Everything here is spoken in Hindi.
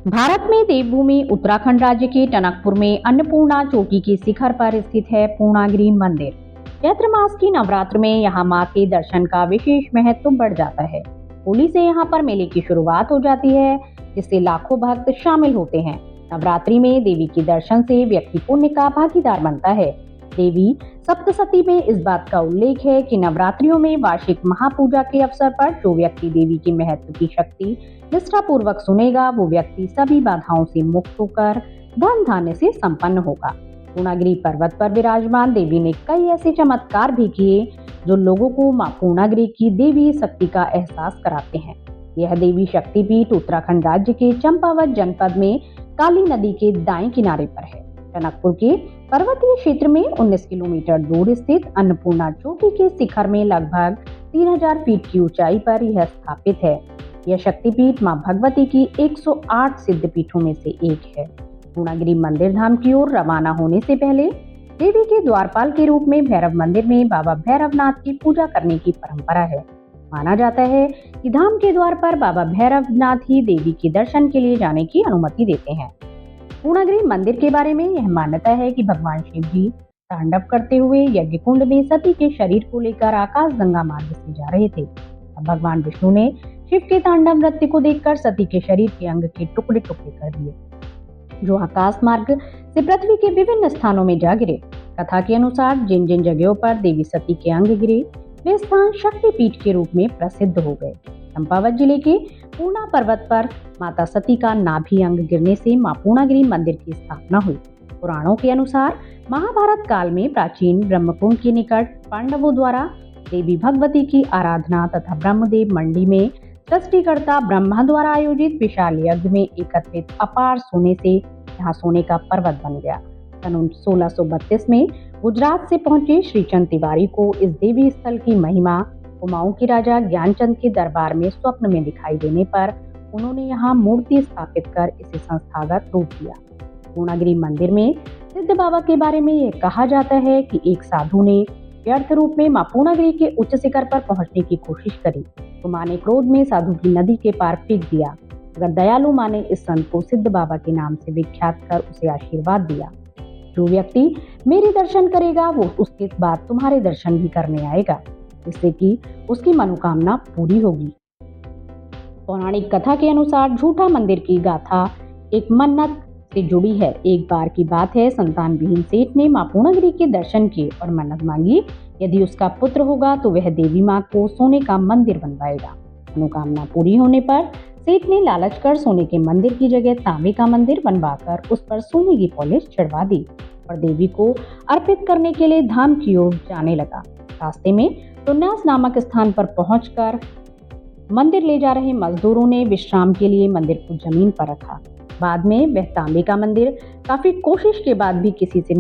भारत में देवभूमि उत्तराखंड राज्य के टनकपुर में अन्नपूर्णा चोटी के शिखर पर स्थित है पूर्णागिरि मंदिर। चैत्र मास की नवरात्र में यहाँ मां के दर्शन का विशेष महत्व बढ़ जाता है। होली से यहाँ पर मेले की शुरुआत हो जाती है, जिससे लाखों भक्त शामिल होते हैं। नवरात्रि में देवी के दर्शन से व्यक्ति पुण्य का भागीदार बनता है। देवी सप्तशती में इस बात का उल्लेख है कि नवरात्रियों में वार्षिक महापूजा के अवसर पर जो व्यक्ति देवी के महत्व की शक्ति निष्ठा पूर्वक सुनेगा, वो व्यक्ति सभी बाधाओं से मुक्त होकर धन धान्य से संपन्न होगा। पूर्णागिरि पर्वत पर विराजमान देवी ने कई ऐसे चमत्कार भी किए जो लोगों को मां पूर्णागिरि की देवी शक्ति का एहसास कराते हैं। यह देवी शक्तिपीठ उत्तराखंड राज्य के चंपावत जनपद में काली नदी के दाएं किनारे पर है। टनकपुर के पर्वतीय क्षेत्र में 19 किलोमीटर दूर स्थित अन्नपूर्णा चोटी के शिखर में लगभग 3000 फीट की ऊंचाई पर यह स्थापित है। यह शक्तिपीठ मां भगवती की 108 सिद्ध पीठों में से एक है। पूर्णागिरि मंदिर धाम की ओर रवाना होने से पहले देवी के द्वारपाल के रूप में भैरव मंदिर में बाबा भैरवनाथ की पूजा करने की परंपरा है। माना जाता है कि धाम के द्वार पर बाबा भैरवनाथ ही देवी के दर्शन के लिए जाने की अनुमति देते हैं। पूर्णागिरि मंदिर के बारे में यह मान्यता है कि भगवान शिव जी तांडव करते हुए यज्ञ कुंड में सती के शरीर को लेकर आकाश गंगा मार्ग से जा रहे थे। तब भगवान विष्णु ने शिव के तांडव नृत्य को देखकर सती के शरीर के अंग के टुकड़े टुकड़े कर दिए, जो आकाश मार्ग से पृथ्वी के विभिन्न स्थानों में जा गिरे। कथा के अनुसार जिन जिन जगहों पर देवी सती के अंग गिरे, वे स्थान शक्तिपीठ के रूप में प्रसिद्ध हो गए। चंपावत जिले के पूर्णा पर्वत पर माता सती का नाभि अंग गिरने से मां पूर्णागिरि मंदिर की स्थापना हुई। पुराणों के अनुसार महाभारत काल में प्राचीन ब्रह्मकुंड के निकट पांडवों द्वारा देवी भगवती की आराधना तथा ब्रह्मदेव मंडी में सृष्टिकर्ता ब्रह्मा द्वारा आयोजित विशाल यज्ञ में एकत्रित अपार सोने से यहाँ सोने का पर्वत बन गया। सन 1632 में गुजरात से पहुंचे श्रीचंद तिवारी को इस देवी स्थल की महिमा कुमाऊं के राजा ज्ञानचंद के दरबार में स्वप्न में दिखाई देने पर उन्होंने यहाँ मूर्ति स्थापित कर इसे संस्थागत रूप दिया। पूर्णागिरि मंदिर में सिद्ध बाबा के बारे में यह कहा जाता है कि एक साधु ने व्यर्थ रूप में मां पूर्णागिरि के उच्च शिखर पर पहुंचने की कोशिश करी, तो मां ने क्रोध में साधु की नदी के पार फेंक दिया। अगर दयालु मां ने इस संत को सिद्ध बाबा के नाम से विख्यात कर उसे आशीर्वाद दिया, जो व्यक्ति मेरे दर्शन करेगा वो उसके बाद तुम्हारे दर्शन भी करने आएगा, जिससे कि उसकी मनोकामना पूरी होगी। पौराणिक कथा के अनुसार झूठा मंदिर की गाथा एक मन्नत से जुड़ी है। एक बार की बात है, संतान विहीन सेठ ने मां पूर्णागिरि के दर्शन किए और मन्नत मांगी, यदि उसका पुत्र होगा तो वह देवी मां को सोने का मंदिर बनवाएगा। मनोकामना पूरी होने पर सेठ ने लालच कर सोने के मंदिर की जगह तांबे का मंदिर बनवाकर उस पर सोने की पॉलिश चढ़वा दी और देवी को अर्पित करने के लिए धाम की ओर जाने लगा। रास्ते में टुन्यास नामक स्थान पर पहुंचकर मंदिर ले जा रहे मजदूरों ने विश्राम के लिए मंदिर को जमीन पर रखा। बाद में वह तांबे का मंदिर काफी कोशिश के बाद भी किसी से